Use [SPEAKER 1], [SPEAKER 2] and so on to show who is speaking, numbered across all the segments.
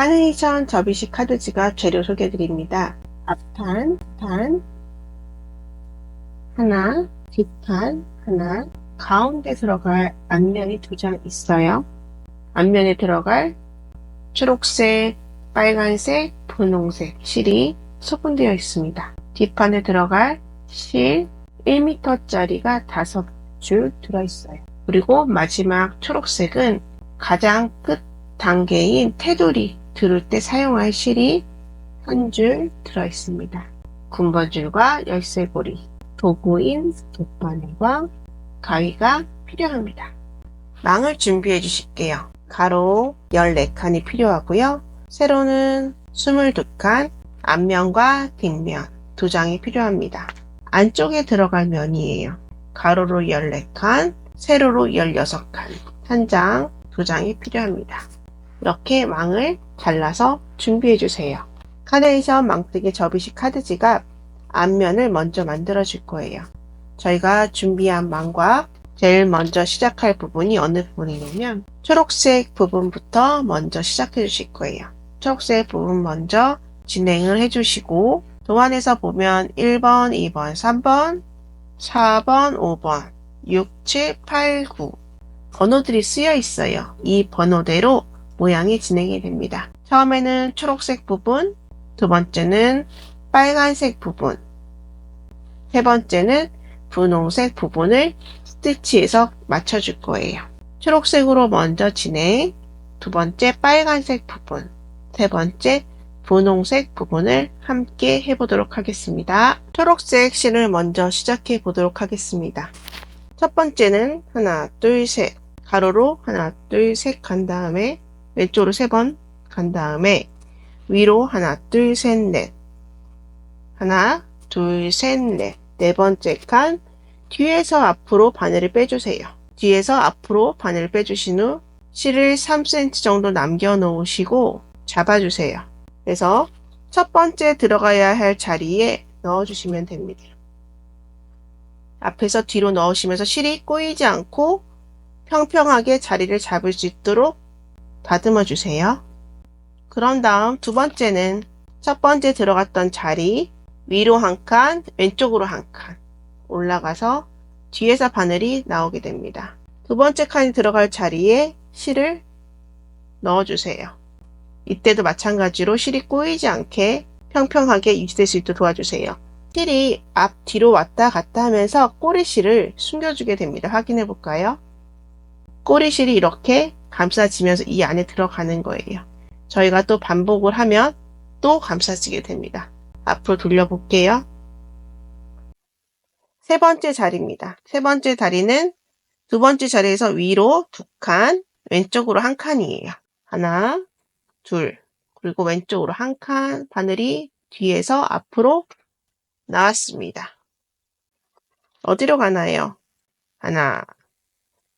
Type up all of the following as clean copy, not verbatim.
[SPEAKER 1] 카네이션 접이식 카드 지갑 재료 소개드립니다. 앞판, 판 하나, 뒷판 하나, 가운데 들어갈 앞면이 2장 있어요. 앞면에 들어갈 초록색, 빨간색, 분홍색 실이 소분되어 있습니다. 뒷판에 들어갈 실 1m짜리가 5줄 들어있어요. 그리고 마지막 초록색은 가장 끝 단계인 테두리 들을 때 사용할 실이 한 줄 들어있습니다. 군번줄과 열쇠고리, 도구인 돗바늘과 가위가 필요합니다. 망을 준비해 주실게요. 가로 14칸이 필요하고요. 세로는 22칸, 앞면과 뒷면 2장이 필요합니다. 안쪽에 들어갈 면이에요. 가로로 14칸, 세로로 16칸, 1장, 2장이 필요합니다. 이렇게 망을 잘라서 준비해 주세요. 카네이션 망뜨기 접이식 카드 지갑 앞면을 먼저 만들어 줄 거예요. 저희가 준비한 망과 제일 먼저 시작할 부분이 어느 부분이냐면 초록색 부분부터 먼저 시작해 주실 거예요. 초록색 부분 먼저 진행을 해 주시고 도안에서 보면 1번, 2번, 3번, 4번, 5번, 6, 7, 8, 9 번호들이 쓰여 있어요. 이 번호대로 모양이 진행이 됩니다. 처음에는 초록색 부분, 두 번째는 빨간색 부분, 세 번째는 분홍색 부분을 스티치해서 맞춰줄 거예요. 초록색으로 먼저 진행, 두 번째 빨간색 부분, 세 번째 분홍색 부분을 함께 해보도록 하겠습니다. 초록색 실을 먼저 시작해 보도록 하겠습니다. 첫 번째는 하나, 둘, 셋 가로로 하나, 둘, 셋 간 다음에 왼쪽으로 3번 간 다음에 위로 하나, 둘, 셋, 넷 하나, 둘, 셋, 넷 네 번째 칸 뒤에서 앞으로 바늘을 빼주세요. 뒤에서 앞으로 바늘을 빼주신 후 실을 3cm 정도 남겨 놓으시고 잡아주세요. 그래서 첫 번째 들어가야 할 자리에 넣어주시면 됩니다. 앞에서 뒤로 넣으시면서 실이 꼬이지 않고 평평하게 자리를 잡을 수 있도록 다듬어 주세요. 그런 다음 두 번째는 첫 번째 들어갔던 자리 위로 한 칸, 왼쪽으로 한 칸 올라가서 뒤에서 바늘이 나오게 됩니다. 두 번째 칸이 들어갈 자리에 실을 넣어주세요. 이때도 마찬가지로 실이 꼬이지 않게 평평하게 유지될 수 있도록 도와주세요. 실이 앞 뒤로 왔다 갔다 하면서 꼬리실을 숨겨주게 됩니다. 확인해 볼까요? 꼬리실이 이렇게 감싸지면서 이 안에 들어가는 거예요. 저희가 또 반복을 하면 또 감싸지게 됩니다. 앞으로 돌려볼게요. 세 번째 자리입니다. 세 번째 자리는 두 번째 자리에서 위로 2칸, 왼쪽으로 한 칸이에요. 하나, 둘, 그리고 왼쪽으로 한 칸, 바늘이 뒤에서 앞으로 나왔습니다. 어디로 가나요? 하나,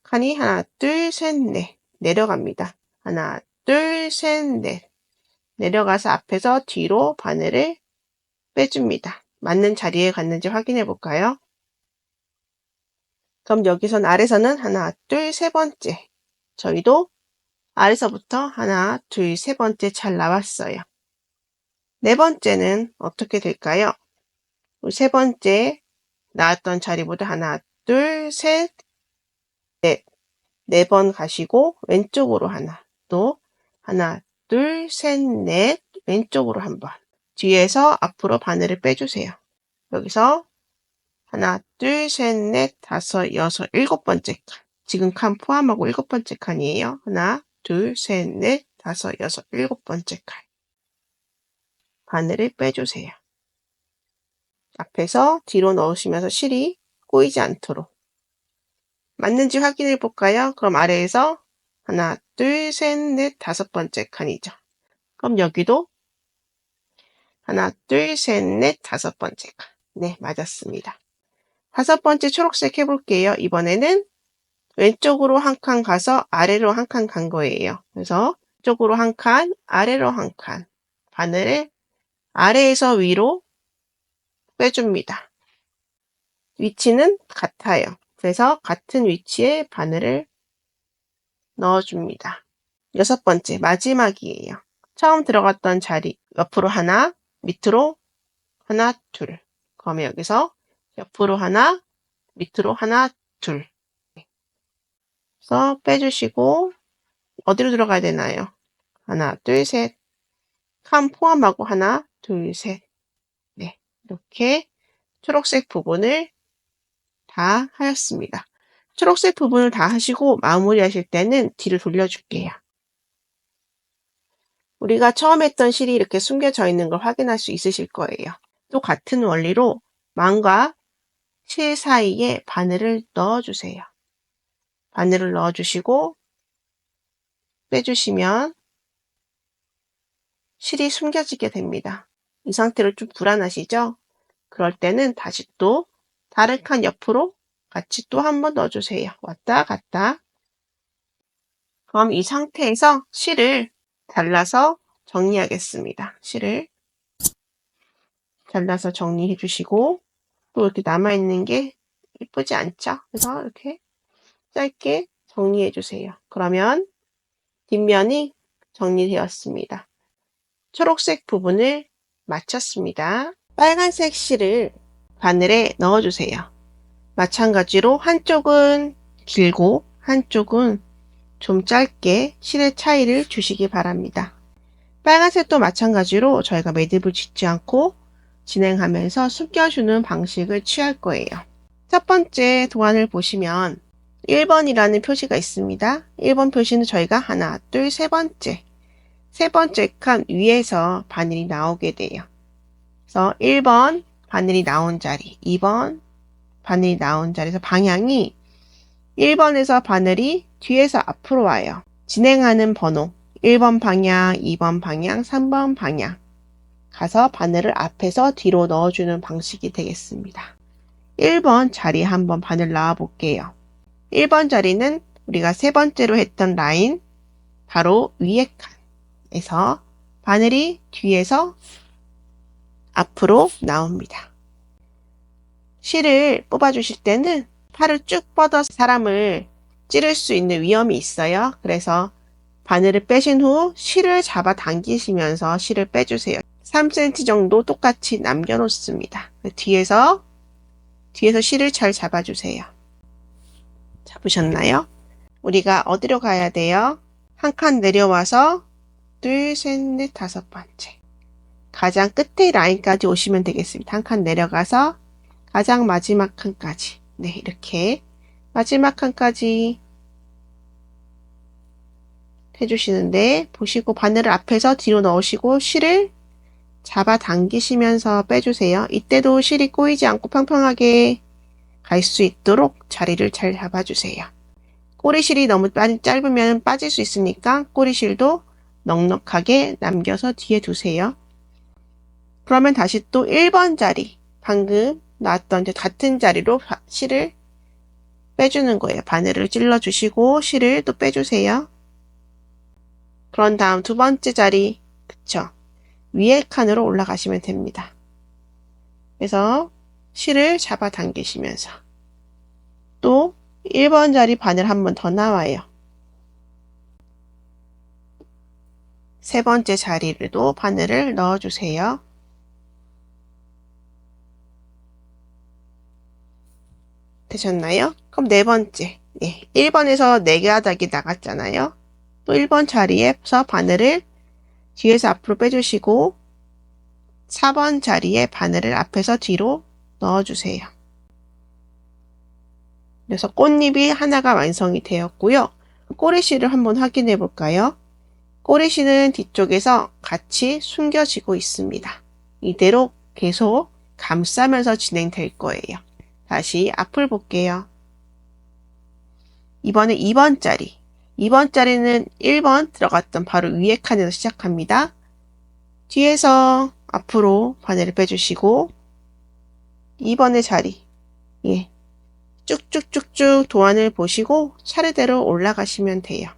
[SPEAKER 1] 칸이 하나, 둘, 셋, 넷 내려갑니다. 하나, 둘, 셋, 넷 내려가서 앞에서 뒤로 바늘을 빼줍니다. 맞는 자리에 갔는지 확인해 볼까요? 그럼 여기선 아래서는 하나, 둘, 세 번째. 저희도 아래서부터 하나, 둘, 세 번째 잘 나왔어요. 네 번째는 어떻게 될까요? 세 번째 나왔던 자리보다 하나, 둘, 셋, 넷. 4번 가시고 왼쪽으로 하나, 또 하나, 둘, 셋, 넷, 왼쪽으로 한 번. 뒤에서 앞으로 바늘을 빼주세요. 여기서 하나, 둘, 셋, 넷, 다섯, 여섯, 7번째 칸. 지금 칸 포함하고 7번째 칸이에요. 하나, 둘, 셋, 넷, 다섯, 여섯, 7번째 칸. 바늘을 빼주세요. 앞에서 뒤로 넣으시면서 실이 꼬이지 않도록. 맞는지 확인해 볼까요? 그럼 아래에서 하나, 둘, 셋, 넷, 5번째 칸이죠. 그럼 여기도 하나, 둘, 셋, 넷, 5번째 칸. 네, 맞았습니다. 5번째 초록색 해볼게요. 이번에는 왼쪽으로 한 칸 가서 아래로 한 칸 간 거예요. 그래서 왼쪽으로 한 칸, 아래로 한 칸. 바늘을 아래에서 위로 빼줍니다. 위치는 같아요. 그래서 같은 위치에 바늘을 넣어줍니다. 6번째, 마지막이에요. 처음 들어갔던 자리 옆으로 하나, 밑으로 하나, 둘. 그러면 여기서 옆으로 하나, 밑으로 하나, 둘. 그래서 빼주시고 어디로 들어가야 되나요? 하나, 둘, 셋. 칸 포함하고 하나, 둘, 셋. 네, 이렇게 초록색 부분을 다 하였습니다. 초록색 부분을 다 하시고 마무리하실 때는 뒤를 돌려줄게요. 우리가 처음 했던 실이 이렇게 숨겨져 있는 걸 확인할 수 있으실 거예요. 또 같은 원리로 망과 실 사이에 바늘을 넣어주세요. 바늘을 넣어주시고 빼주시면 실이 숨겨지게 됩니다. 이 상태로 좀 불안하시죠? 그럴 때는 다시 또 다른 칸 옆으로 같이 또 한 번 넣어주세요. 왔다 갔다. 그럼 이 상태에서 실을 잘라서 정리하겠습니다. 실을 잘라서 정리해 주시고 또 이렇게 남아있는 게 예쁘지 않죠? 그래서 이렇게 짧게 정리해 주세요. 그러면 뒷면이 정리되었습니다. 초록색 부분을 마쳤습니다. 빨간색 실을 바늘에 넣어주세요. 마찬가지로 한쪽은 길고 한쪽은 좀 짧게 실의 차이를 주시기 바랍니다. 빨간색도 마찬가지로 저희가 매듭을 짓지 않고 진행하면서 숨겨주는 방식을 취할 거예요. 첫 번째 도안을 보시면 1번이라는 표시가 있습니다. 1번 표시는 저희가 하나, 둘, 세 번째 칸 위에서 바늘이 나오게 돼요. 그래서 1번 바늘이 나온 자리, 2번 바늘이 나온 자리에서 방향이 1번에서 바늘이 뒤에서 앞으로 와요. 진행하는 번호 1번 방향, 2번 방향, 3번 방향 가서 바늘을 앞에서 뒤로 넣어주는 방식이 되겠습니다. 1번 자리에 한번 바늘 넣어 볼게요. 1번 자리는 우리가 세 번째로 했던 라인 바로 위에 칸에서 바늘이 뒤에서 앞으로 나옵니다. 실을 뽑아주실 때는 팔을 쭉 뻗어서 사람을 찌를 수 있는 위험이 있어요. 그래서 바늘을 빼신 후 실을 잡아 당기시면서 실을 빼주세요. 3cm 정도 똑같이 남겨 놓습니다. 뒤에서 실을 잘 잡아주세요. 잡으셨나요? 우리가 어디로 가야 돼요? 한 칸 내려와서 둘, 셋, 넷, 다섯 번째. 가장 끝에 라인까지 오시면 되겠습니다. 한 칸 내려가서 가장 마지막 칸까지. 네, 이렇게 마지막 칸까지 해주시는데 보시고 바늘을 앞에서 뒤로 넣으시고 실을 잡아 당기시면서 빼주세요. 이때도 실이 꼬이지 않고 평평하게 갈 수 있도록 자리를 잘 잡아주세요. 꼬리실이 너무 짧으면 빠질 수 있으니까 꼬리실도 넉넉하게 남겨서 뒤에 두세요. 그러면 다시 또 1번 자리, 방금 나왔던 같은 자리로 실을 빼주는 거예요. 바늘을 찔러주시고 실을 또 빼주세요. 그런 다음 두 번째 자리, 그쵸? 위에 칸으로 올라가시면 됩니다. 그래서 실을 잡아 당기시면서 또 1번 자리 바늘 한 번 더 나와요. 세 번째 자리에도 바늘을 넣어주세요. 되셨나요? 그럼 네 번째. 네, 1번에서 4가닥이 나갔잖아요. 또 1번 자리에서 바늘을 뒤에서 앞으로 빼주시고 4번 자리에 바늘을 앞에서 뒤로 넣어주세요. 그래서 꽃잎이 하나가 완성이 되었고요. 꼬리실을 한번 확인해 볼까요? 꼬리실은 뒤쪽에서 같이 숨겨지고 있습니다. 이대로 계속 감싸면서 진행될 거예요. 다시 앞을 볼게요. 이번에 2번 자리. 2번 자리는 1번 들어갔던 바로 위에 칸에서 시작합니다. 뒤에서 앞으로 바늘을 빼주시고 2번의 자리. 예. 쭉쭉쭉쭉 도안을 보시고 차례대로 올라가시면 돼요.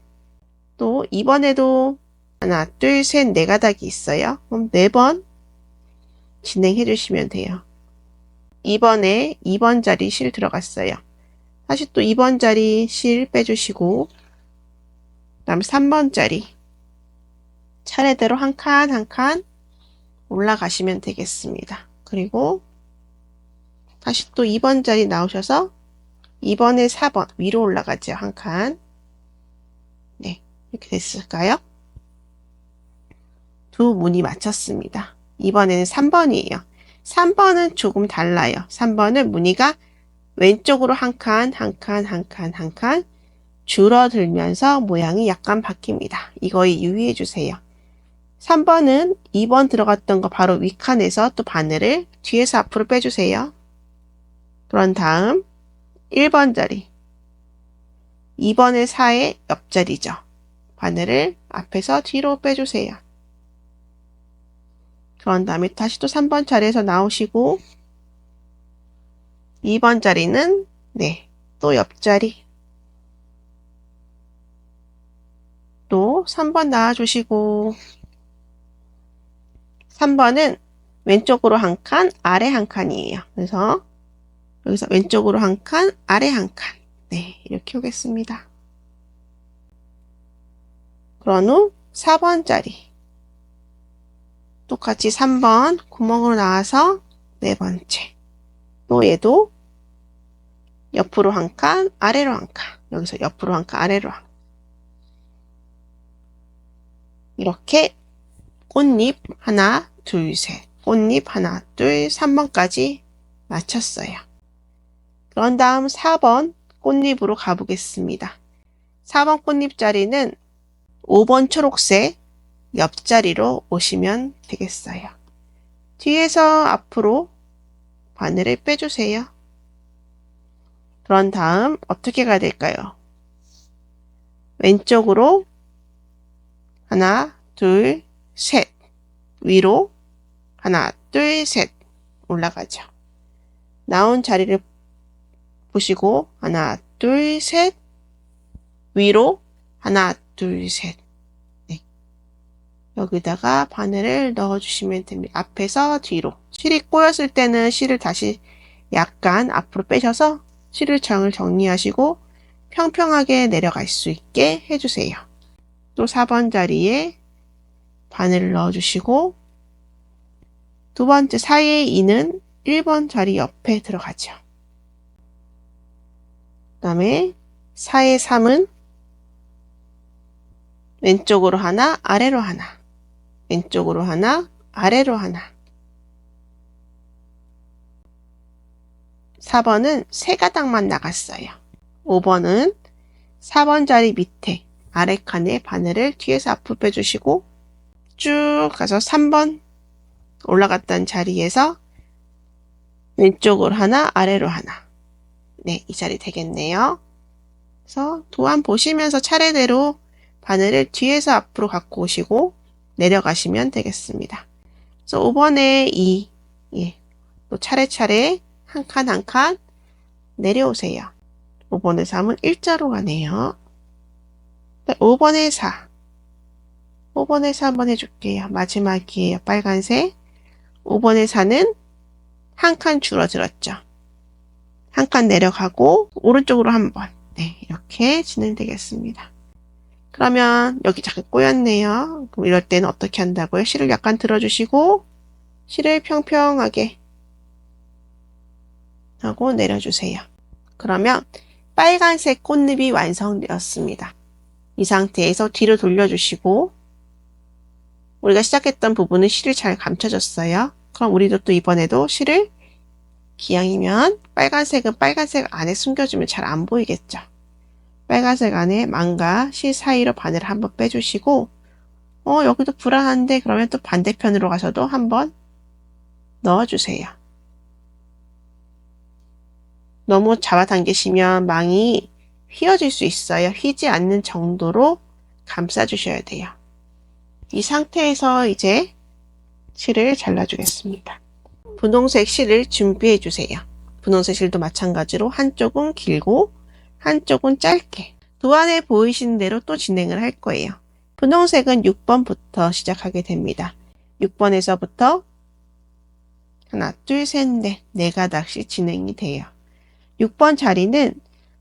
[SPEAKER 1] 또 이번에도 하나, 둘, 셋, 4가닥이 있어요. 그럼 4번 진행해 주시면 돼요. 이번에 2번 자리 실 들어갔어요. 다시 또 2번 자리 실 빼주시고 그다음 3번 자리 차례대로 한 칸 한 칸 올라가시면 되겠습니다. 그리고 다시 또 2번 자리 나오셔서 2번에 4번 위로 올라가죠. 한 칸. 네, 이렇게 됐을까요? 두 문이 맞췄습니다. 이번에는 3번이에요. 3번은 조금 달라요. 3번은 무늬가 왼쪽으로 한 칸, 한 칸, 한 칸, 한 칸 줄어들면서 모양이 약간 바뀝니다. 이거에 유의해 주세요. 3번은 2번 들어갔던 거 바로 윗칸에서 또 바늘을 뒤에서 앞으로 빼주세요. 그런 다음 1번 자리, 2번의 4의 옆자리죠. 바늘을 앞에서 뒤로 빼주세요. 그런 다음에 다시 또 3번 자리에서 나오시고 2번 자리는 네, 또 옆자리 또 3번 나와주시고 3번은 왼쪽으로 한 칸, 아래 한 칸이에요. 그래서 여기서 왼쪽으로 한 칸, 아래 한 칸. 네, 이렇게 오겠습니다. 그런 후 4번 자리 똑같이 3번 구멍으로 나와서 네 번째 또 얘도 옆으로 한 칸, 아래로 한 칸. 여기서 옆으로 한 칸, 아래로 한 칸. 이렇게 꽃잎 하나, 둘, 셋. 꽃잎 하나, 둘, 3번까지 맞췄어요. 그런 다음 4번 꽃잎으로 가보겠습니다. 4번 꽃잎 자리는 5번 초록색 옆자리로 오시면 되겠어요. 뒤에서 앞으로 바늘을 빼주세요. 그런 다음 어떻게 가야 될까요? 왼쪽으로 하나, 둘, 셋. 위로 하나, 둘, 셋 올라가죠. 나온 자리를 보시고 하나, 둘, 셋. 위로 하나, 둘, 셋. 네. 여기다가 바늘을 넣어주시면 됩니다. 앞에서 뒤로. 실이 꼬였을 때는 실을 다시 약간 앞으로 빼셔서 실을 정리하시고 평평하게 내려갈 수 있게 해주세요. 또 4번 자리에 바늘을 넣어주시고 두 번째 사이의 2는 1번 자리 옆에 들어가죠. 그 다음에 사이의 3은 왼쪽으로 하나, 아래로 하나. 왼쪽으로 하나, 아래로 하나. 4번은 3가닥만 나갔어요. 5번은 4번 자리 밑에 아래 칸에 바늘을 뒤에서 앞으로 빼주시고 쭉 가서 3번 올라갔던 자리에서 왼쪽으로 하나, 아래로 하나. 네, 이 자리 되겠네요. 그래서 도안 보시면서 차례대로 바늘을 뒤에서 앞으로 갖고 오시고 내려가시면 되겠습니다. 그래서 5번에 2, 예, 또 차례차례 한 칸 한 칸 내려오세요. 5번에 3은 일자로 가네요. 5번에 4. 5번에 4 한번 해줄게요. 마지막이에요. 빨간색. 5번에 4는 한 칸 줄어들었죠. 한 칸 내려가고 오른쪽으로 한 번. 네, 이렇게 진행되겠습니다. 그러면 여기 잠깐 꼬였네요. 그럼 이럴 때는 어떻게 한다고요? 실을 약간 들어주시고 실을 평평하게 하고 내려주세요. 그러면 빨간색 꽃잎이 완성되었습니다. 이 상태에서 뒤로 돌려주시고 우리가 시작했던 부분은 실을 잘 감춰줬어요. 그럼 우리도 또 이번에도 실을 기왕이면 빨간색은 빨간색 안에 숨겨주면 잘 안 보이겠죠. 빨간색 안에 망과 실 사이로 바늘을 한번 빼주시고 여기도 불안한데 그러면 또 반대편으로 가서도 한번 넣어주세요. 너무 잡아당기시면 망이 휘어질 수 있어요. 휘지 않는 정도로 감싸주셔야 돼요. 이 상태에서 이제 실을 잘라주겠습니다. 분홍색 실을 준비해 주세요. 분홍색 실도 마찬가지로 한쪽은 길고 한쪽은 짧게 도안에 보이시는 대로 또 진행을 할 거예요. 분홍색은 6번부터 시작하게 됩니다. 6번에서부터 하나, 둘, 셋, 넷, 4가닥씩 진행이 돼요. 6번 자리는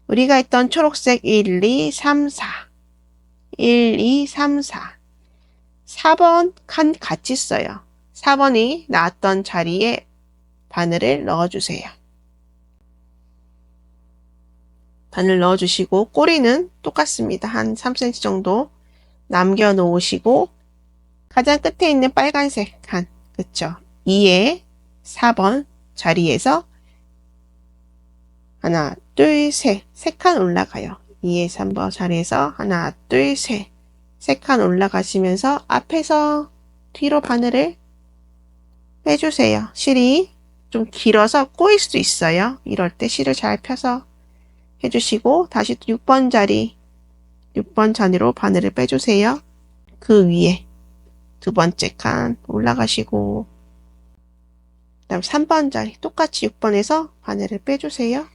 [SPEAKER 1] 우리가 했던 초록색 1, 2, 3, 4 1, 2, 3, 4 4번 칸 같이 써요. 4번이 나왔던 자리에 바늘을 넣어주세요. 바늘 넣어주시고 꼬리는 똑같습니다. 한 3cm 정도 남겨 놓으시고 가장 끝에 있는 빨간색 칸, 그쵸? 2에 4번 자리에서 하나, 둘, 셋, 3칸 올라가요. 2에 3번 자리에서 하나, 둘, 셋, 3칸 올라가시면서 앞에서 뒤로 바늘을 빼주세요. 실이 좀 길어서 꼬일 수도 있어요. 이럴 때 실을 잘 펴서 해주시고 다시 6번 자리, 6번 자리로 바늘을 빼주세요. 그 위에 두 번째 칸 올라가시고 그 다음 3번 자리 똑같이 6번에서 바늘을 빼주세요.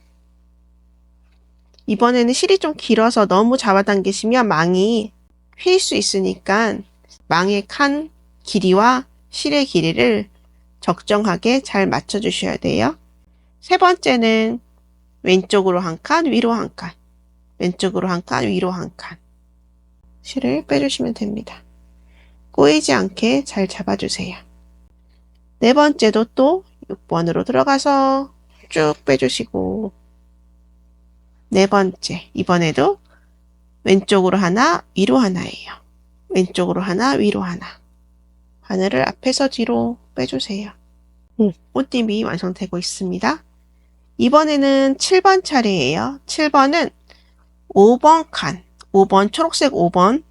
[SPEAKER 1] 이번에는 실이 좀 길어서 너무 잡아당기시면 망이 휠 수 있으니까 망의 칸 길이와 실의 길이를 적정하게 잘 맞춰 주셔야 돼요. 세 번째는 왼쪽으로 한 칸, 위로 한 칸, 왼쪽으로 한 칸, 위로 한 칸 실을 빼주시면 됩니다. 꼬이지 않게 잘 잡아주세요. 네 번째도 또 6번으로 들어가서 쭉 빼주시고 네 번째, 이번에도 왼쪽으로 하나, 위로 하나예요. 왼쪽으로 하나, 위로 하나. 바늘을 앞에서 뒤로 빼주세요. 꽃잎이 완성되고 있습니다. 이번에는 7번 차례예요. 7번은 5번 칸, 5번 초록색 5번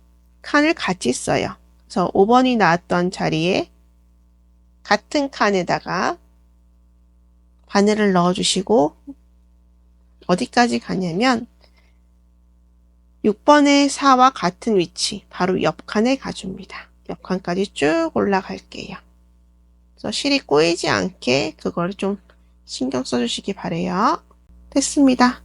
[SPEAKER 1] 칸을 같이 써요. 그래서 5번이 나왔던 자리에 같은 칸에다가 바늘을 넣어주시고 어디까지 가냐면 6번의 4와 같은 위치, 바로 옆 칸에 가줍니다. 옆 칸까지 쭉 올라갈게요. 그래서 실이 꼬이지 않게 그걸 좀 신경 써주시기 바래요. 됐습니다.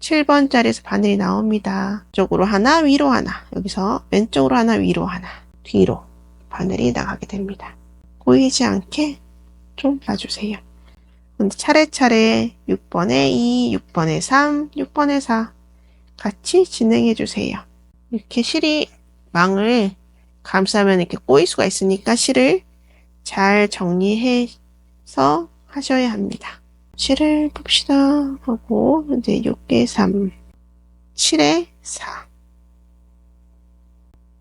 [SPEAKER 1] 7번 자리에서 바늘이 나옵니다. 쪽으로 하나, 위로 하나. 여기서 왼쪽으로 하나, 위로 하나. 뒤로 바늘이 나가게 됩니다. 꼬이지 않게 좀 봐주세요. 차례차례 6번에 2, 6번에 3, 6번에 4 같이 진행해 주세요. 이렇게 실이 망을 감싸면 이렇게 꼬일 수가 있으니까 실을 잘 정리해서 하셔야 합니다. 7을 봅시다 하고 이제 6에 3, 7에 4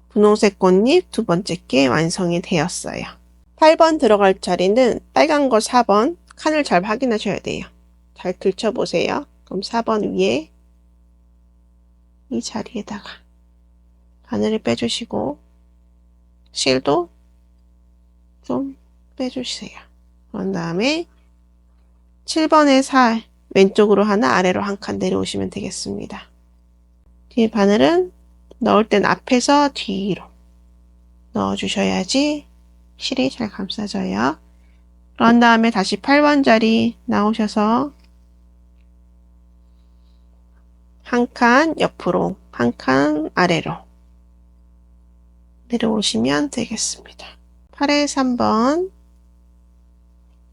[SPEAKER 1] 분홍색 꽃잎 두 번째 게 완성이 되었어요. 8번 들어갈 자리는 빨간 거 4번 칸을 잘 확인하셔야 돼요. 잘 들춰보세요. 그럼 4번 위에 이 자리에다가 바늘을 빼주시고 실도 좀 빼주세요. 그런 다음에 7번에 4 왼쪽으로 하나 아래로 한 칸 내려오시면 되겠습니다. 뒤에 바늘은 넣을 땐 앞에서 뒤로 넣어주셔야지 실이 잘 감싸져요. 그런 다음에 다시 8번 자리 나오셔서 한 칸 옆으로 한 칸 아래로 내려오시면 되겠습니다. 8에 3번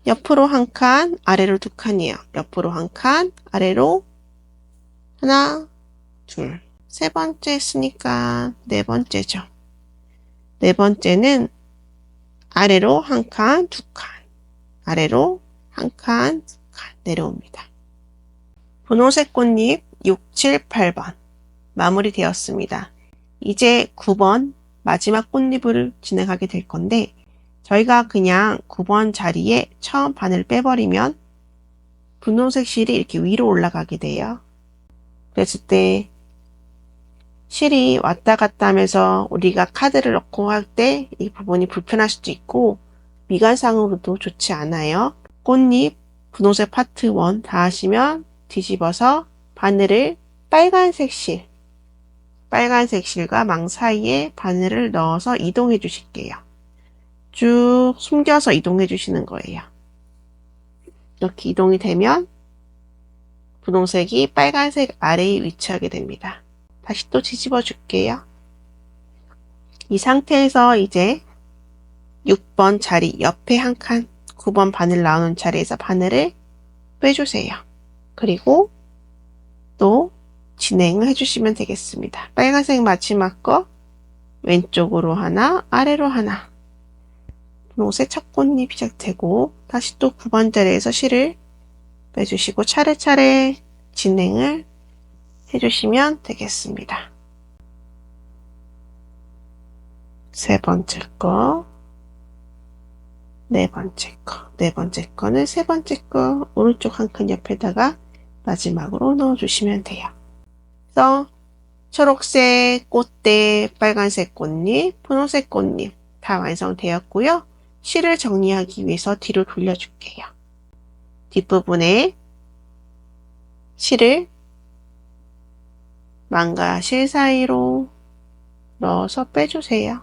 [SPEAKER 1] 옆으로 한 칸 아래로 두 칸이에요. 옆으로 한 칸 아래로 하나 둘 세 번째 했으니까 네 번째죠. 네 번째는 아래로 한 칸 두 칸 아래로 한 칸 두 칸 내려옵니다. 분홍색 꽃잎 6, 7, 8번 마무리 되었습니다. 이제 9번 마지막 꽃잎을 진행하게 될 건데 저희가 그냥 9번 자리에 처음 바늘 빼버리면 분홍색 실이 이렇게 위로 올라가게 돼요. 그랬을 때 실이 왔다 갔다 하면서 우리가 카드를 넣고 할 때 이 부분이 불편할 수도 있고 미관상으로도 좋지 않아요. 꽃잎 분홍색 파트 1 다 하시면 뒤집어서 바늘을 빨간색 실과 망 사이에 바늘을 넣어서 이동해 주실게요. 쭉 숨겨서 이동해 주시는 거예요. 이렇게 이동이 되면 분홍색이 빨간색 아래에 위치하게 됩니다. 다시 또 뒤집어 줄게요. 이 상태에서 이제 6번 자리 옆에 한 칸 9번 바늘 나오는 자리에서 바늘을 빼주세요. 그리고 또 진행을 해주시면 되겠습니다. 빨간색 마지막 거 왼쪽으로 하나, 아래로 하나. 분홍색 첫 꽃잎이 시작되고 다시 또 9번 자리에서 실을 빼주시고 차례차례 진행을 해주시면 되겠습니다. 세 번째 거, 네 번째 거, 네 번째 거는 세 번째 거 오른쪽 한 칸 옆에다가 마지막으로 넣어주시면 돼요. 그래서 초록색 꽃대, 빨간색 꽃잎, 분홍색 꽃잎 다 완성되었고요. 실을 정리하기 위해서 뒤로 돌려줄게요. 뒷부분에 실을 망과 실 사이로 넣어서 빼주세요.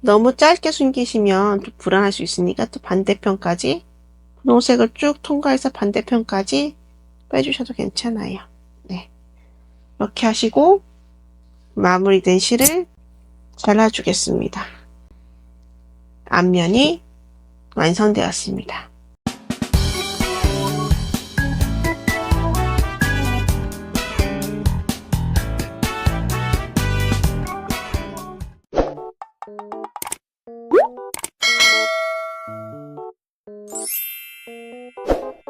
[SPEAKER 1] 너무 짧게 숨기시면 좀 불안할 수 있으니까 또 반대편까지 분홍색을 쭉 통과해서 반대편까지 빼주셔도 괜찮아요. 네. 이렇게 하시고 마무리된 실을 잘라주겠습니다. 앞면이 완성되었습니다.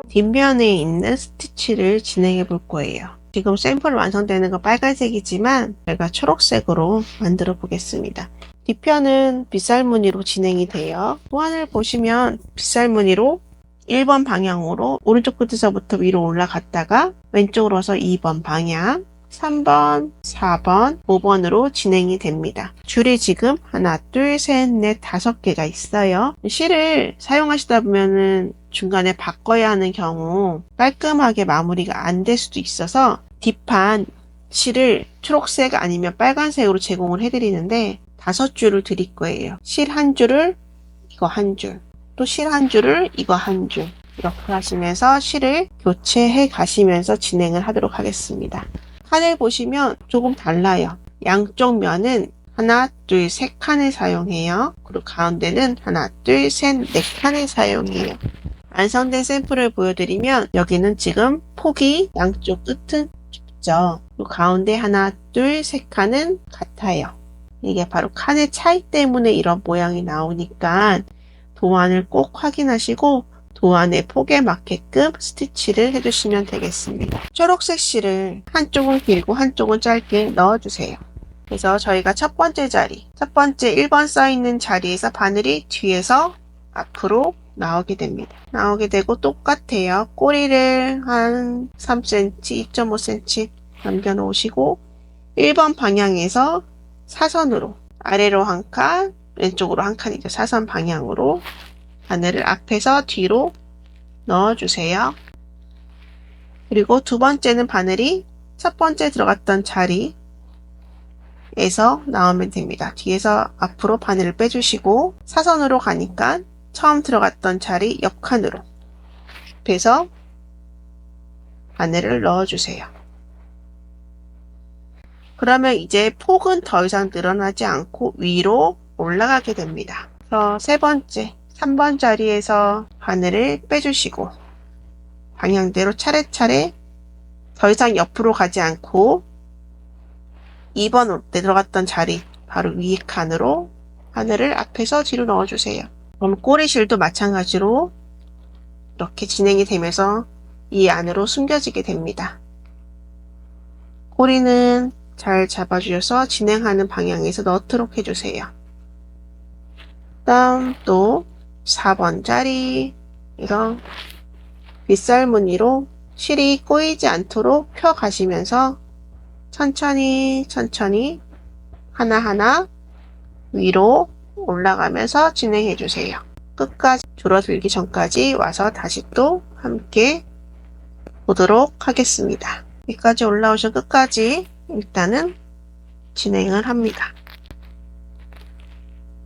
[SPEAKER 1] 뒷면에 있는 스티치를 진행해 볼 거예요. 지금 샘플 완성되는 건 빨간색이지만 제가 초록색으로 만들어 보겠습니다. 뒷편은 빗살무늬로 진행이 돼요. 도안을 보시면 빗살무늬로 1번 방향으로 오른쪽 끝에서부터 위로 올라갔다가 왼쪽으로 와서 2번 방향, 3번, 4번, 5번으로 진행이 됩니다. 줄이 지금 하나, 둘, 셋, 넷, 5개가 있어요. 실을 사용하시다 보면은 중간에 바꿔야 하는 경우 깔끔하게 마무리가 안 될 수도 있어서 뒷판 실을 초록색 아니면 빨간색으로 제공을 해드리는데 5줄을 드릴 거예요. 실 한 줄을 이거 한 줄, 또 실 한 줄을 이거 한 줄, 이렇게 하시면서 실을 교체해 가시면서 진행을 하도록 하겠습니다. 칸을 보시면 조금 달라요. 양쪽 면은 하나, 둘, 세 칸을 사용해요. 그리고 가운데는 하나, 둘, 셋, 네 칸을 사용해요. 완성된 샘플을 보여드리면 여기는 지금 폭이 양쪽 끝은 좁죠. 그리고 가운데 하나, 둘, 세 칸은 같아요. 이게 바로 칸의 차이 때문에 이런 모양이 나오니까 도안을 꼭 확인하시고 도안의 폭에 맞게끔 스티치를 해주시면 되겠습니다. 초록색 실을 한쪽은 길고 한쪽은 짧게 넣어주세요. 그래서 저희가 첫 번째 자리, 첫 번째 1번 써있는 자리에서 바늘이 뒤에서 앞으로 나오게 됩니다. 나오게 되고 똑같아요. 꼬리를 한 3cm, 2.5cm 남겨놓으시고 1번 방향에서 사선으로 아래로 한 칸, 왼쪽으로 한 칸이죠. 사선 방향으로 바늘을 앞에서 뒤로 넣어주세요. 그리고 두 번째는 바늘이 첫 번째 들어갔던 자리에서 나오면 됩니다. 뒤에서 앞으로 바늘을 빼주시고 사선으로 가니까 처음 들어갔던 자리 옆칸으로 앞에서 바늘을 넣어주세요. 그러면 이제 폭은 더 이상 늘어나지 않고 위로 올라가게 됩니다. 그래서 세 번째 3번 자리에서 바늘을 빼주시고 방향대로 차례차례 더 이상 옆으로 가지 않고 2번 때 들어갔던 자리 바로 위에 칸으로 바늘을 앞에서 뒤로 넣어주세요. 그럼 꼬리실도 마찬가지로 이렇게 진행이 되면서 이 안으로 숨겨지게 됩니다. 꼬리는 잘 잡아주셔서 진행하는 방향에서 넣도록 해주세요. 다음 또 4번 자리 이런 빗살무늬로 실이 꼬이지 않도록 펴 가시면서 천천히 하나하나 위로 올라가면서 진행해 주세요. 끝까지 줄어들기 전까지 와서 다시 또 함께 보도록 하겠습니다. 여기까지 올라오셔 끝까지 일단은 진행을 합니다.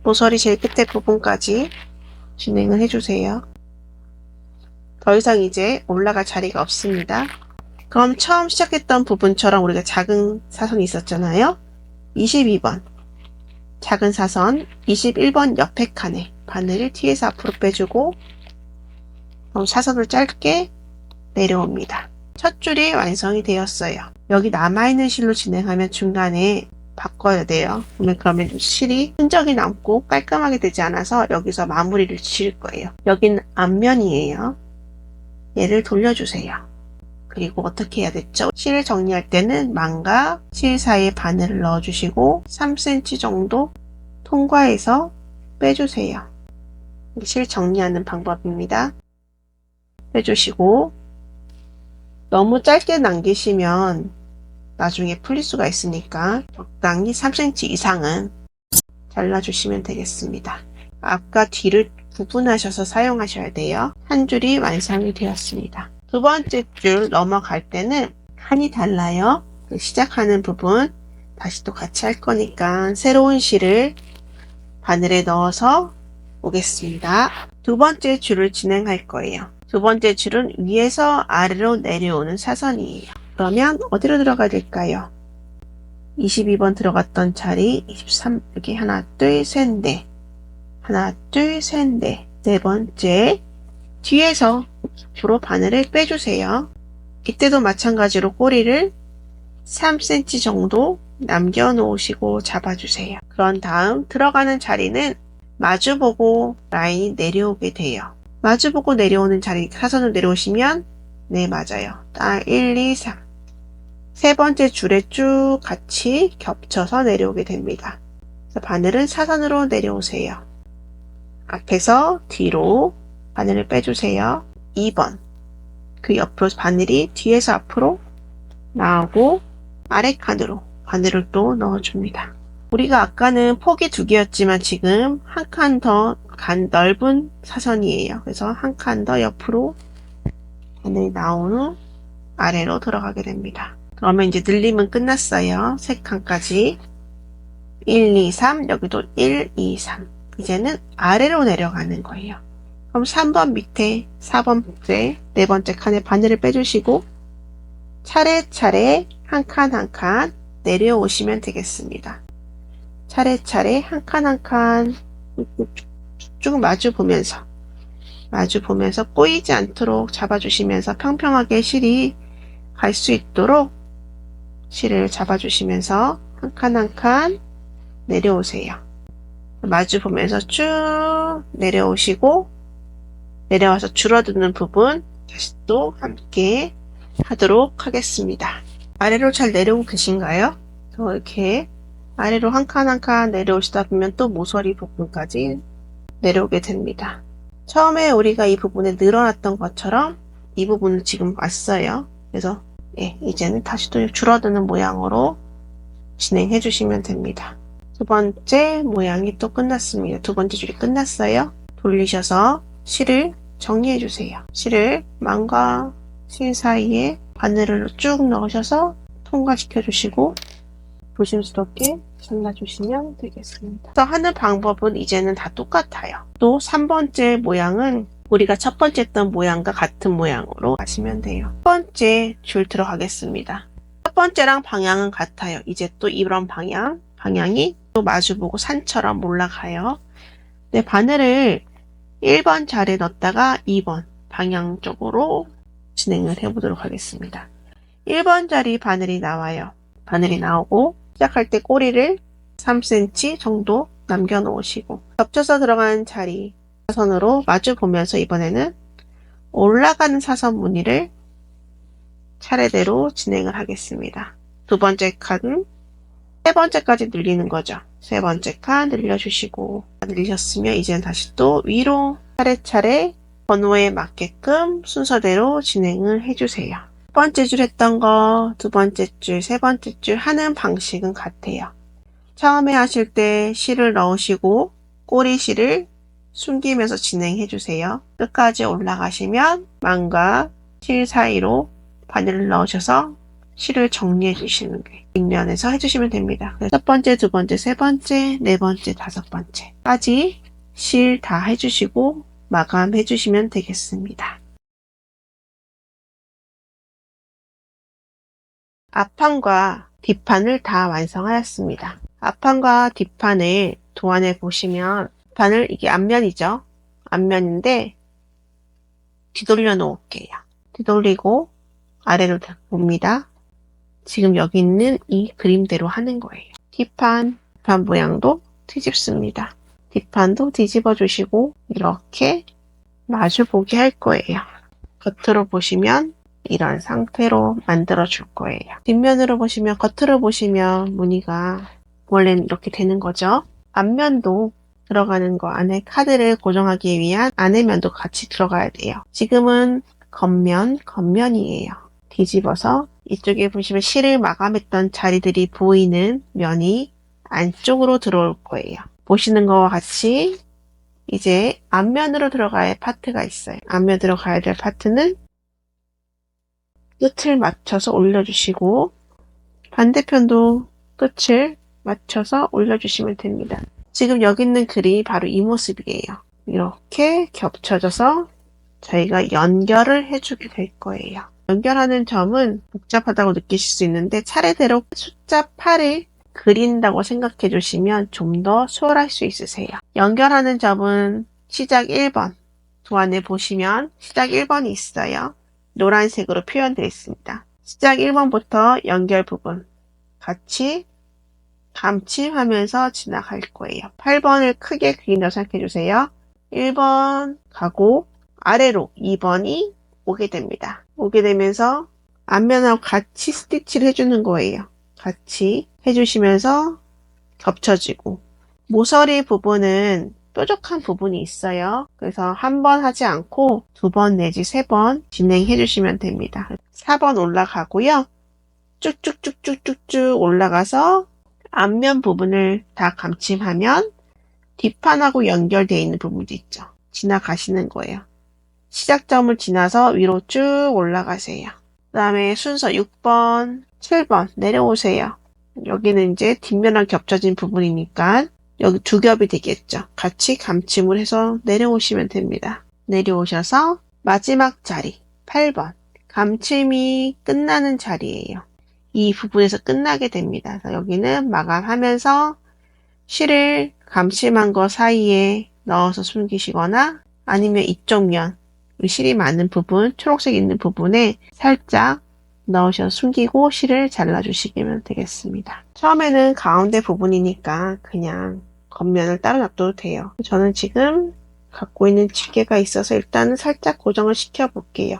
[SPEAKER 1] 모서리 제일 끝에 부분까지 진행을 해주세요. 더 이상 이제 올라갈 자리가 없습니다. 그럼 처음 시작했던 부분처럼 우리가 작은 사선이 있었잖아요. 22번 작은 사선 21번 옆에 칸에 바늘을 뒤에서 앞으로 빼주고 그럼 사선을 짧게 내려옵니다. 첫 줄이 완성이 되었어요. 여기 남아있는 실로 진행하면 중간에 바꿔야 돼요. 그러면 실이 흔적이 남고 깔끔하게 되지 않아서 여기서 마무리를 지을 거예요. 여기는 앞면이에요. 얘를 돌려주세요. 그리고 어떻게 해야 됐죠? 실 정리할 때는 망과 실 사이에 바늘을 넣어주시고 3cm 정도 통과해서 빼주세요. 실 정리하는 방법입니다. 빼주시고 너무 짧게 남기시면 나중에 풀릴 수가 있으니까 적당히 3cm 이상은 잘라주시면 되겠습니다. 앞과 뒤를 구분하셔서 사용하셔야 돼요. 한 줄이 완성이 되었습니다. 두 번째 줄 넘어갈 때는 칸이 달라요. 시작하는 부분 다시 또 같이 할 거니까 새로운 실을 바늘에 넣어서 오겠습니다. 두 번째 줄을 진행할 거예요. 두 번째 줄은 위에서 아래로 내려오는 사선이에요. 그러면 어디로 들어가야 될까요? 22번 들어갔던 자리 23 여기 하나 둘 셋 넷 하나 둘 셋 넷 네 번째 뒤에서 앞으로 바늘을 빼주세요. 이때도 마찬가지로 꼬리를 3cm 정도 남겨 놓으시고 잡아주세요. 그런 다음 들어가는 자리는 마주보고 라인이 내려오게 돼요. 마주보고 내려오는 자리 사선으로 내려오시면 네 맞아요. 딱 1, 2, 3 세 번째 줄에 쭉 같이 겹쳐서 내려오게 됩니다. 그래서 바늘은 사선으로 내려오세요. 앞에서 뒤로 바늘을 빼주세요. 2번 그 옆으로 바늘이 뒤에서 앞으로 나오고 아래 칸으로 바늘을 또 넣어줍니다. 우리가 아까는 폭이 2개였지만 지금 한 칸 더 넓은 사선이에요. 그래서 한 칸 더 옆으로 바늘이 나온 후 아래로 들어가게 됩니다. 그러면 이제 늘림은 끝났어요. 3칸까지 1, 2, 3 여기도 1, 2, 3 이제는 아래로 내려가는 거예요. 그럼 3번 밑에 4번 밑에 네 번째 칸에 바늘을 빼주시고 차례차례 한 칸 한 칸 내려오시면 되겠습니다. 차례차례 한 칸 한 칸 쭉 마주 보면서 꼬이지 않도록 잡아주시면서 평평하게 실이 갈 수 있도록 실을 잡아주시면서 한 칸 한 칸 내려오세요. 마주 보면서 쭉 내려오시고 내려와서 줄어드는 부분 다시 또 함께 하도록 하겠습니다. 아래로 잘 내려오고 계신가요? 이렇게 아래로 한 칸 한 칸 내려오시다 보면 또 모서리 부분까지 내려오게 됩니다. 처음에 우리가 이 부분에 늘어났던 것처럼 이 부분은 지금 왔어요. 그래서 이제는 다시 또 줄어드는 모양으로 진행해 주시면 됩니다. 두 번째 모양이 또 끝났습니다. 두 번째 줄이 끝났어요. 돌리셔서 실을 정리해 주세요. 실을 망과 실 사이에 바늘을 쭉 넣으셔서 통과시켜 주시고 조심스럽게 잘라주시면 되겠습니다. 그래서 하는 방법은 이제는 다 똑같아요. 또 3번째 모양은 우리가 첫 번째 했던 모양과 같은 모양으로 하시면 돼요. 첫 번째 줄 들어가겠습니다. 첫 번째랑 방향은 같아요. 이제 또 이런 방향이 또 마주보고 산처럼 올라가요. 네, 바늘을 1번 자리에 넣었다가 2번 방향 쪽으로 진행을 해보도록 하겠습니다. 1번 자리 바늘이 나와요. 바늘이 나오고 시작할 때 꼬리를 3cm 정도 남겨 놓으시고 겹쳐서 들어가는 자리 사선으로 마주 보면서 이번에는 올라가는 사선 무늬를 차례대로 진행을 하겠습니다. 두 번째 칸은 세 번째까지 늘리는 거죠. 세 번째 칸 늘려주시고 늘리셨으면 이제는 다시 또 위로 차례차례 번호에 맞게끔 순서대로 진행을 해주세요. 첫 번째 줄 했던 거, 두 번째 줄, 세 번째 줄 하는 방식은 같아요. 처음에 하실 때 실을 넣으시고 꼬리실을 숨기면서 진행해 주세요. 끝까지 올라가시면 망과 실 사이로 바늘을 넣으셔서 실을 정리해 주시는 게 뒷면에서 해주시면 됩니다. 첫 번째, 두 번째, 세 번째, 네 번째, 다섯 번째까지 실 다 해주시고 마감해 주시면 되겠습니다. 앞판과 뒷판을 다 완성하였습니다. 앞판과 뒷판을 도안해 보시면 판을 이게 앞면이죠. 앞면인데 뒤돌려 놓을게요. 뒤돌리고 아래로 봅니다. 지금 여기 있는 이 그림대로 하는 거예요. 뒷판 모양도 뒤집습니다. 뒷판도 뒤집어 주시고 이렇게 마주보게 할 거예요. 겉으로 보시면 이런 상태로 만들어 줄 거예요. 뒷면으로 보시면, 겉으로 보시면 무늬가 원래는 이렇게 되는 거죠. 앞면도 들어가는 거, 안에 카드를 고정하기 위한 안에면도 같이 들어가야 돼요. 지금은 겉면이에요. 뒤집어서 이쪽에 보시면 실을 마감했던 자리들이 보이는 면이 안쪽으로 들어올 거예요. 보시는 거와 같이 이제 앞면으로 들어가야 할 파트가 있어요. 앞면 들어가야 될 파트는 끝을 맞춰서 올려주시고 반대편도 끝을 맞춰서 올려주시면 됩니다. 지금 여기 있는 글이 바로 이 모습이에요. 이렇게 겹쳐져서 저희가 연결을 해주게 될 거예요. 연결하는 점은 복잡하다고 느끼실 수 있는데 차례대로 숫자 8을 그린다고 생각해 주시면 좀 더 수월할 수 있으세요. 연결하는 점은 시작 1번 도안에 보시면 시작 1번이 있어요. 노란색으로 표현되어 있습니다. 시작 1번부터 연결 부분 같이 감침하면서 지나갈 거예요. 8번을 크게 그린다고 생각해 주세요. 1번 가고 아래로 2번이 오게 됩니다. 오게 되면서 앞면하고 같이 스티치를 해주는 거예요. 같이 해주시면서 겹쳐지고 모서리 부분은 뾰족한 부분이 있어요. 그래서 한 번 하지 않고 2번 내지 3번 진행해 주시면 됩니다. 4번 올라가고요. 쭉쭉쭉쭉쭉쭉 올라가서 앞면 부분을 다 감침하면 뒷판하고 연결되어 있는 부분도 있죠. 지나가시는 거예요. 시작점을 지나서 위로 쭉 올라가세요. 그 다음에 순서 6번, 7번 내려오세요. 여기는 이제 뒷면하고 겹쳐진 부분이니까 여기 두 겹이 되겠죠. 같이 감침을 해서 내려오시면 됩니다. 내려오셔서 마지막 자리 8번 감침이 끝나는 자리예요. 이 부분에서 끝나게 됩니다. 그래서 여기는 마감하면서 실을 감침한 거 사이에 넣어서 숨기시거나 아니면 이쪽 면 실이 많은 부분, 초록색 있는 부분에 살짝 넣으셔서 숨기고 실을 잘라주시면 되겠습니다. 처음에는 가운데 부분이니까 그냥 겉면을 따로 놔둬도 돼요. 저는 지금 갖고 있는 집게가 있어서 일단은 살짝 고정을 시켜 볼게요.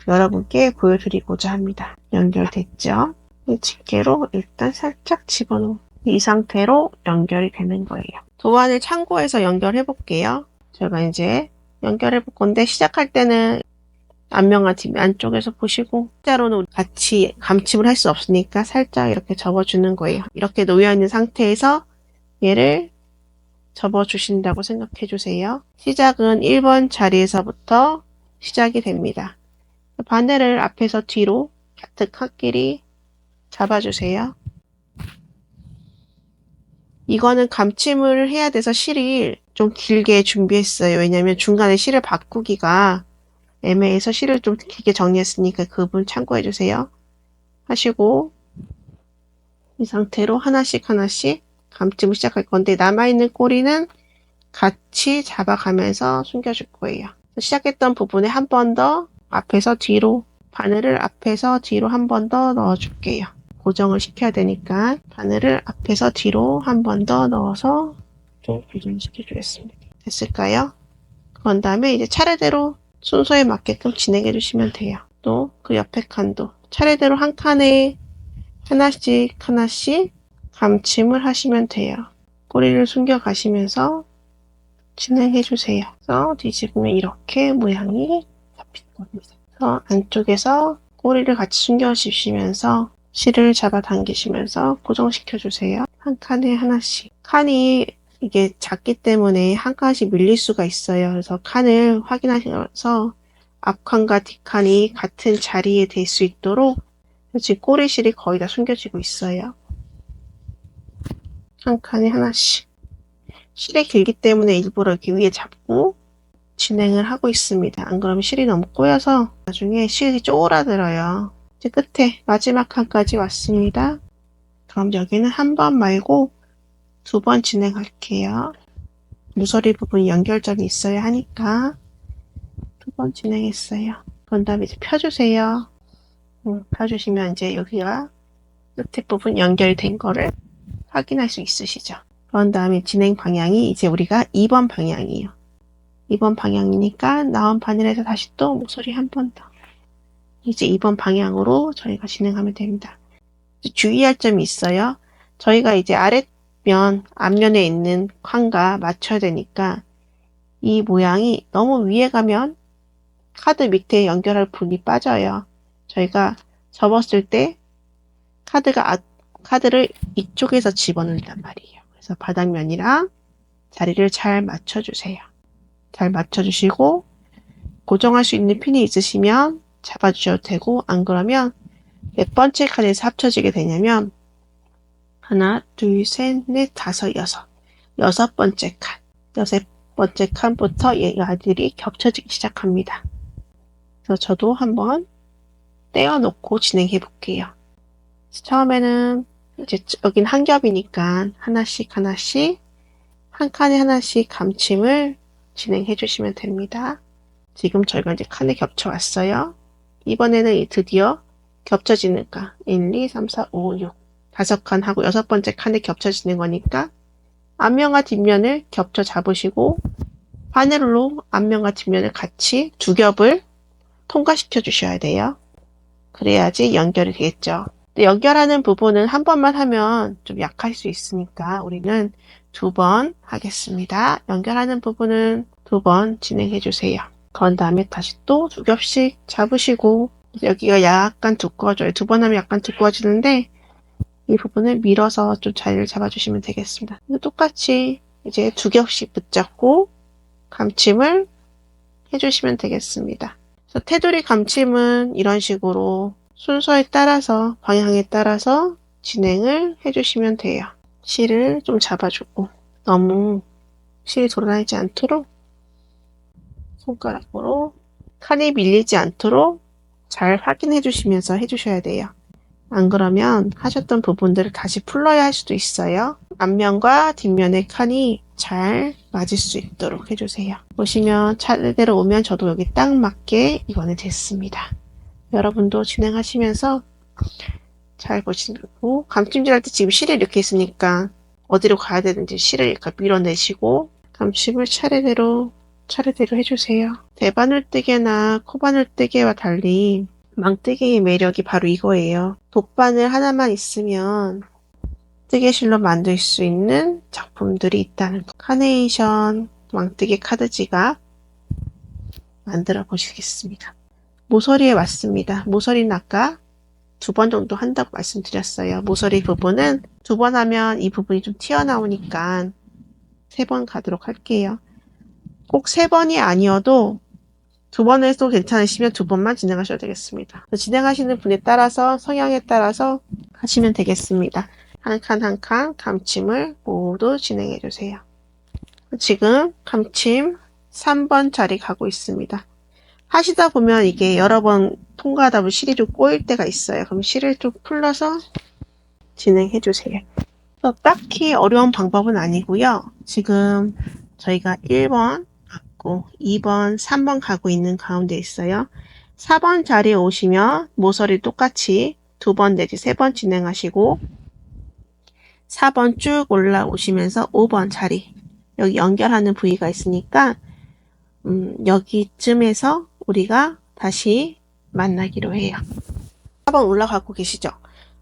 [SPEAKER 1] 여러분께 보여드리고자 합니다. 연결됐죠? 이 집게로 일단 살짝 집어넣은 이 상태로 연결이 되는 거예요. 도안을 참고해서 연결해 볼게요. 제가 이제 연결해 볼 건데 시작할 때는 앞면과 뒷면 안쪽에서 보시고 숫자로는 같이 감침을 할 수 없으니까 살짝 이렇게 접어주는 거예요. 이렇게 놓여있는 상태에서 얘를 접어주신다고 생각해 주세요. 시작은 1번 자리에서부터 시작이 됩니다. 바늘을 앞에서 뒤로 가득하끼리 잡아주세요. 이거는 감침을 해야 돼서 실을 좀 길게 준비했어요. 왜냐면 중간에 실을 바꾸기가 애매해서 실을 좀 길게 정리했으니까 그 부분 참고해 주세요. 하시고 이 상태로 하나씩 감침을 시작할 건데 남아있는 꼬리는 같이 잡아가면서 숨겨줄 거예요. 시작했던 부분에 한 번 더 앞에서 뒤로 바늘을 앞에서 뒤로 한 번 더 넣어줄게요. 고정을 시켜야 되니까 바늘을 앞에서 뒤로 한 번 더 넣어서 좀 고정시켜 주겠습니다. 됐을까요? 그런 다음에 이제 차례대로 순서에 맞게끔 진행해 주시면 돼요. 또 그 옆에 칸도 차례대로 한 칸에 하나씩 감침을 하시면 돼요. 꼬리를 숨겨 가시면서 진행해 주세요. 그래서 뒤집으면 이렇게 모양이 잡힐 겁니다. 그래서 안쪽에서 꼬리를 같이 숨겨 주시면서 실을 잡아 당기시면서 고정시켜 주세요. 한 칸에 하나씩. 칸이 이게 작기 때문에 한 칸씩 밀릴 수가 있어요. 그래서 칸을 확인하셔서 앞칸과 뒷칸이 같은 자리에 될 수 있도록 지금 꼬리실이 거의 다 숨겨지고 있어요. 한 칸에 하나씩. 실이 길기 때문에 일부러 이렇게 위에 잡고 진행을 하고 있습니다. 안 그러면 실이 너무 꼬여서 나중에 실이 쪼그라들어요. 이제 끝에 마지막 칸까지 왔습니다. 그럼 여기는 한 번 말고 2번 진행할게요. 모서리 부분 연결점이 있어야 하니까 2번 진행했어요. 그런 다음에 이제 펴주세요. 펴주시면 이제 여기가 끝에 부분 연결된 거를 확인할 수 있으시죠? 그런 다음에 진행 방향이 이제 우리가 2번 방향이에요. 2번 방향이니까 나온 바늘에서 다시 또 모서리 한 번 더. 이제 2번 방향으로 저희가 진행하면 됩니다. 주의할 점이 있어요. 저희가 이제 아랫면, 앞면에 있는 칸과 맞춰야 되니까 이 모양이 너무 위에 가면 카드 밑에 연결할 분이 빠져요. 저희가 접었을 때 카드를 이쪽에서 집어넣는단 말이에요. 그래서 바닥면이랑 자리를 잘 맞춰주세요. 잘 맞춰주시고 고정할 수 있는 핀이 있으시면 잡아주셔도 되고 안 그러면 몇 번째 칸에서 합쳐지게 되냐면 하나, 둘, 셋, 넷, 다섯, 여섯 번째 칸. 여섯 번째 칸부터 얘가들이 겹쳐지기 시작합니다. 그래서 저도 한번 떼어놓고 진행해 볼게요. 처음에는 이제 여긴 한 겹이니까 하나씩 한 칸에 하나씩 감침을 진행해 주시면 됩니다. 지금 저희가 이제 칸에 겹쳐 왔어요. 이번에는 드디어 겹쳐지는 칸 1, 2, 3, 4, 5, 6 다섯 칸 하고 여섯 번째 칸에 겹쳐지는 거니까 앞면과 뒷면을 겹쳐 잡으시고 바늘로 앞면과 뒷면을 같이 두 겹을 통과시켜 주셔야 돼요. 그래야지 연결이 되겠죠. 근데 연결하는 부분은 한 번만 하면 좀 약할 수 있으니까 우리는 두 번 하겠습니다. 연결하는 부분은 두 번 진행해 주세요. 그런 다음에 다시 또 두 겹씩 잡으시고 여기가 약간 두꺼워져요. 두 번 하면 약간 두꺼워지는데 이 부분을 밀어서 좀 자리를 잡아주시면 되겠습니다. 똑같이 이제 두 겹씩 붙잡고 감침을 해주시면 되겠습니다. 그래서 테두리 감침은 이런 식으로 순서에 따라서 방향에 따라서 진행을 해주시면 돼요. 실을 좀 잡아주고 너무 실이 돌아다니지 않도록 손가락으로 칸이 밀리지 않도록 잘 확인해 주시면서 해주셔야 돼요. 안 그러면 하셨던 부분들을 다시 풀러야 할 수도 있어요. 앞면과 뒷면의 칸이 잘 맞을 수 있도록 해주세요. 보시면 차례대로 오면 저도 여기 딱 맞게 이번에 됐습니다. 여러분도 진행하시면서 잘 보시고 감침질 할 때 지금 실이 이렇게 있으니까 어디로 가야 되는지 실을 이렇게 밀어내시고 감침을 차례대로 해주세요. 대바늘뜨개나 코바늘뜨개와 달리 망뜨개의 매력이 바로 이거예요. 돗바늘 하나만 있으면 뜨개실로 만들 수 있는 작품들이 있다는 거. 카네이션 망뜨개 카드 지갑 만들어 보시겠습니다. 모서리에 왔습니다. 모서리는 아까 두 번 정도 한다고 말씀드렸어요. 모서리 부분은 두 번 하면 이 부분이 좀 튀어나오니까 세 번 가도록 할게요. 꼭 세 번이 아니어도 두 번 해도 괜찮으시면 두 번만 진행하셔도 되겠습니다. 진행하시는 분에 따라서 성향에 따라서 하시면 되겠습니다. 한 칸 한 칸 감침을 모두 진행해 주세요. 지금 감침 3번 자리 가고 있습니다. 하시다 보면 이게 여러 번 통과하다 보면 실이 좀 꼬일 때가 있어요. 그럼 실을 좀 풀러서 진행해 주세요. 딱히 어려운 방법은 아니고요. 지금 저희가 1번 갔고 2번, 3번 가고 있는 가운데 있어요. 4번 자리에 오시면 모서리 똑같이 두 번 내지 세 번 진행하시고 4번 쭉 올라오시면서 5번 자리 여기 연결하는 부위가 있으니까 여기쯤에서 우리가 다시 만나기로 해요. 4번 올라가고 계시죠?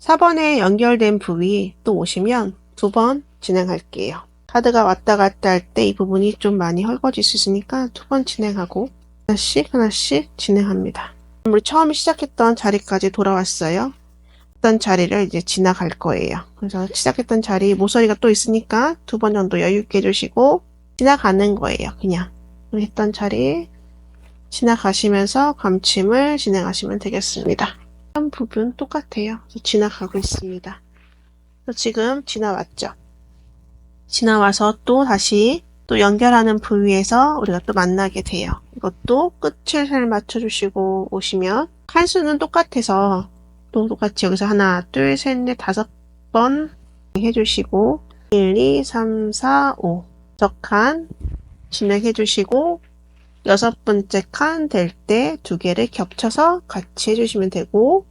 [SPEAKER 1] 4번에 연결된 부위 또 오시면 두 번 진행할게요. 카드가 왔다 갔다 할 때 이 부분이 좀 많이 헐거질 수 있으니까 두 번 진행하고 하나씩 진행합니다. 우리 처음 시작했던 자리까지 돌아왔어요. 했던 자리를 이제 지나갈 거예요. 그래서 시작했던 자리 모서리가 또 있으니까 두 번 정도 여유 있게 해주시고 지나가는 거예요. 그냥 우리 했던 자리 지나가시면서 감침을 진행하시면 되겠습니다. 한 부분 똑같아요. 지나가고 있습니다. 지금 지나왔죠. 지나와서 또 다시 또 연결하는 부위에서 우리가 또 만나게 돼요. 이것도 끝을 잘 맞춰주시고 오시면 칸수는 똑같아서 또 똑같이 여기서 하나, 둘, 셋, 넷, 다섯 번 해주시고 1, 2, 3, 4, 5 칸 진행해주시고 여섯 번째 칸 될 때 두 개를 겹쳐서 같이 해주시면 되고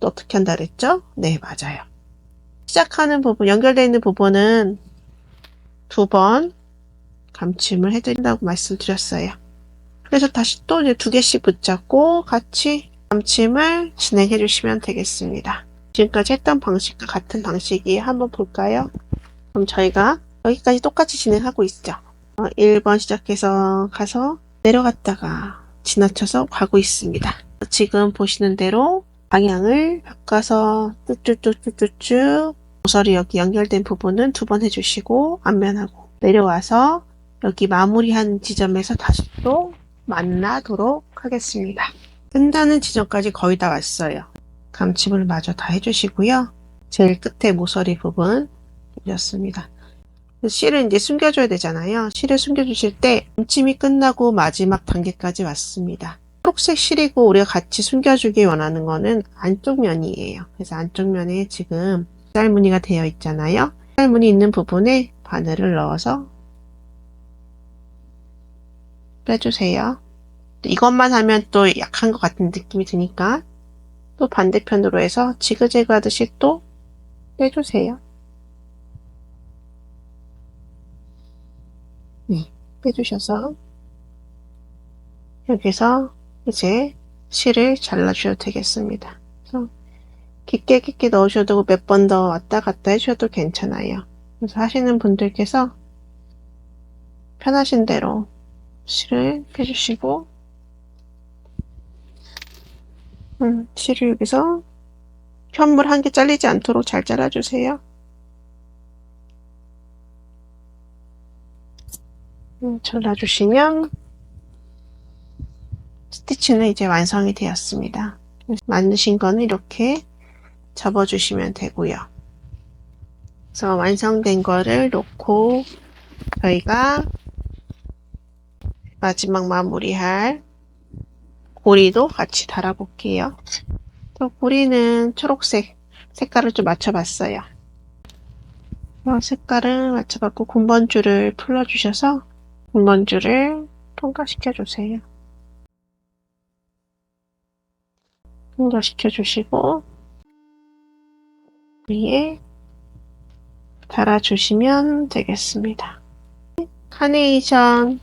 [SPEAKER 1] 또 어떻게 한다 그랬죠? 네, 맞아요. 시작하는 부분, 연결되어 있는 부분은 2번 감침을 해드린다고 말씀드렸어요. 그래서 다시 또 이제 2개씩 붙잡고 같이 감침을 진행해 주시면 되겠습니다. 지금까지 했던 방식과 같은 방식이 한번 볼까요? 그럼 저희가 여기까지 똑같이 진행하고 있죠. 1번 시작해서 가서 내려갔다가 지나쳐서 가고 있습니다. 지금 보시는 대로 방향을 바꿔서 뚝뚝뚝뚝뚝 모서리 여기 연결된 부분은 2번 해주시고 앞면하고 내려와서 여기 마무리한 지점에서 다시 또 만나도록 하겠습니다. 끝나는 지점까지 거의 다 왔어요. 감침을 마저 다 해주시고요. 제일 끝에 모서리 부분 해줬습니다. 실을 이제 숨겨줘야 되잖아요. 실을 숨겨주실 때 감침이 끝나고 마지막 단계까지 왔습니다. 초록색 실이고 우리가 같이 숨겨주기 원하는 거는 안쪽 면이에요. 그래서 안쪽 면에 지금 쌀무늬가 되어 있잖아요. 쌀무늬 있는 부분에 바늘을 넣어서 빼주세요. 이것만 하면 또 약한 것 같은 느낌이 드니까 또 반대편으로 해서 지그재그 하듯이 또 빼주세요. 네, 빼주셔서 여기서 이제 실을 잘라주셔도 되겠습니다. 그래서 깊게 넣으셔도 몇 번 더 왔다 갔다 해주셔도 괜찮아요. 그래서 하시는 분들께서 편하신 대로 실을 빼주시고 실을 여기서 현물 한 개 잘리지 않도록 잘 잘라주세요. 잘라주시면 스티치는 이제 완성이 되었습니다. 만드신 거는 이렇게 접어주시면 되고요. 그래서 완성된 거를 놓고 저희가 마지막 마무리할 고리도 같이 달아볼게요. 고리는 초록색 색깔을 좀 맞춰봤어요. 색깔을 맞춰봤고 군번줄을 풀어주셔서 군번줄을 통과시켜주세요. 통과시켜주시고 위에 달아주시면 되겠습니다. 카네이션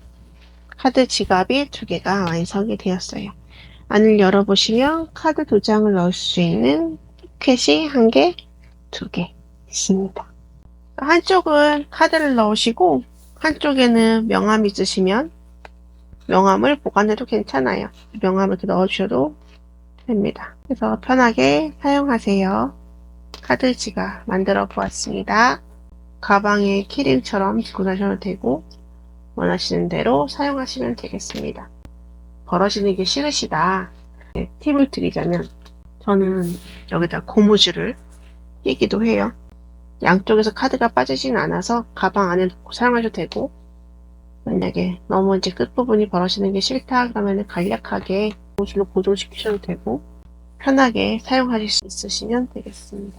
[SPEAKER 1] 카드 지갑이 2개가 완성이 되었어요. 안을 열어보시면 카드 2장을 넣을 수 있는 포켓이 1개, 2개 있습니다. 한쪽은 카드를 넣으시고 한쪽에는 명함이 있으시면 명함을 보관해도 괜찮아요. 명함을 이렇게 넣어주셔도 됩니다. 그래서 편하게 사용하세요. 카드 지갑 만들어 보았습니다. 가방에 키링처럼 들고 다셔도 되고 원하시는 대로 사용하시면 되겠습니다. 벌어지는 게 싫으시다. 네, 팁을 드리자면 저는 여기다 고무줄을 끼기도 해요. 양쪽에서 카드가 빠지진 않아서 가방 안에 넣고 사용하셔도 되고 만약에 너무 이제 끝부분이 벌어지는 게 싫다 그러면 간략하게 고무줄로 고정시키셔도 되고 편하게 사용하실 수 있으시면 되겠습니다.